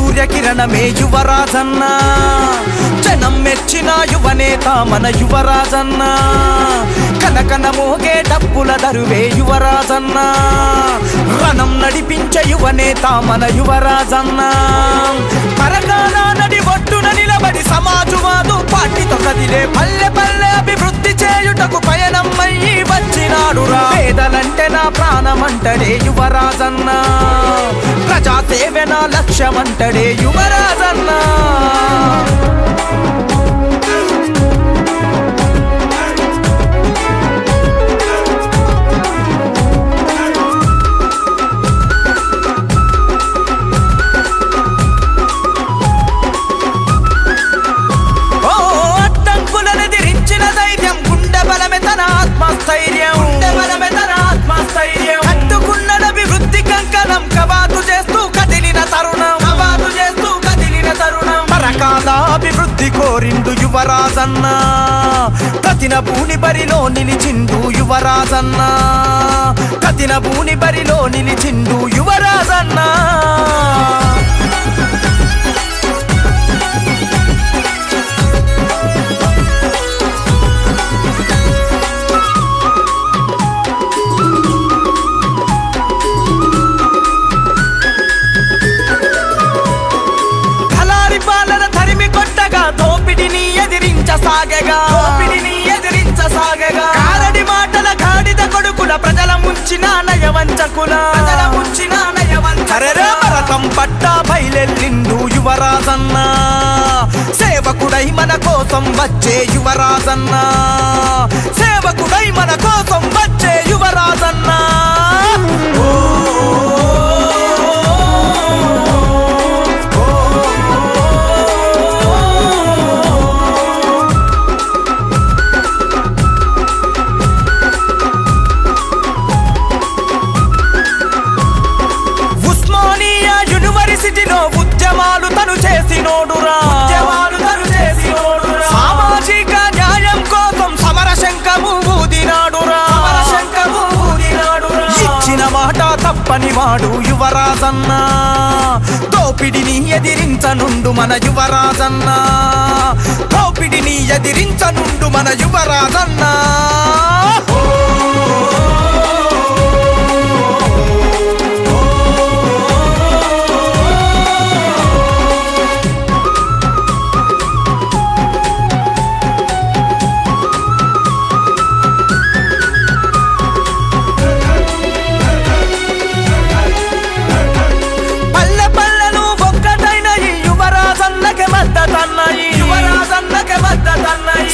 సూర్యకిరణమే యువరాజన్న జనం మెచ్చిన యువనేత మన యువరాజన్న కనకన మోగే డప్పుల దరువే యువరాజన్న రణం నడిపించే యువనేత మన యువరాజన్న పరకాల నడి ఒడ్డున నిలబడి సమాజవాదు పార్టీతో కదిలే పల్లె పల్లె అభివృద్ధి చేయుటకు పయనమయ్యి వచ్చినాడురా పేదలంటే నా ప్రాణమంటడే యువరాజన్న ప్రజా సేవే నా లక్ష్యమంటడే యువరాజన్న కట్టుకున్నడభివృద్ధి కంకణం కవాతు చేస్తూ కదిలిన తరుణం పరకాలాభివృద్ధి కోరిండు యువరాజన్న కతిన భూని బరిలో నిలిచిండు యువరాజన్న కతిన భూని బరిలో నిలిచిండు యువరాజన్న కారడి మాటల గాడిద కొడుకుల ప్రజల ముంచిన నయవంచకుల భరతం పట్టా బయలెల్లిండు యువరాజన్న సేవకుడై మన కోసం వచ్చే యువరాజన్న సేవకుడై మన కోసం వచ్చే యువరాజన్న ఉద్యమాలు తను చేసినోడురా సామాజిక న్యాయం కోసం సమర శంఖము ఊదినాడురా ఇచ్చిన మాట తప్పని వాడు యువరాజన్న దోపిడిని ఎదిరించనుండు మన యువరాజన్న దోపిడిని ఎదిరించనుండు మన యువరాజన్న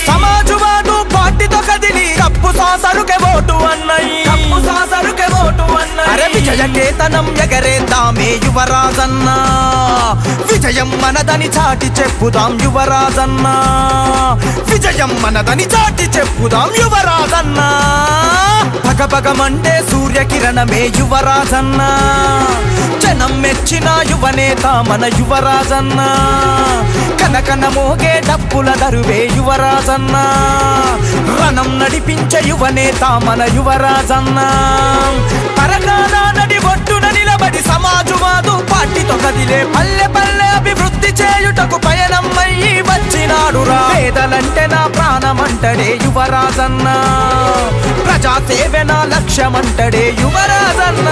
సమాజవాదు పార్టీతో కదిలి కప్పు సాసరుకే ఓటు అన్నయి అరే విజయ కేతనం ఎగరేద్దామే యువరాజన్న విజయం మనదని చాటి చెప్పుదాం యువరాజన్న విజయం మనదని చాటి చెప్పుదాం యువరాజన్న భగభగమంటే సూర్యకిరణమే యువరాజన్న జనం మెచ్చిన యువనేత మన యువరాజన్న కనకన మోగే డప్పుల దరువే యువరాజన్న రణం నడిపించే యువనేత మన యువరాజన్న పరకాల నడి ఒడ్డున నిలబడి సమాజవాదు పార్టీతో కదిలే పల్లె పల్లె అభివృద్ధి చేయుటకు పయనమయ్యి వచ్చినాడురా పేదలంటే నా ప్రాణమంటడే యువరాజన్న ప్రజా సేవే నా లక్ష్యమంటడే యువరాజన్న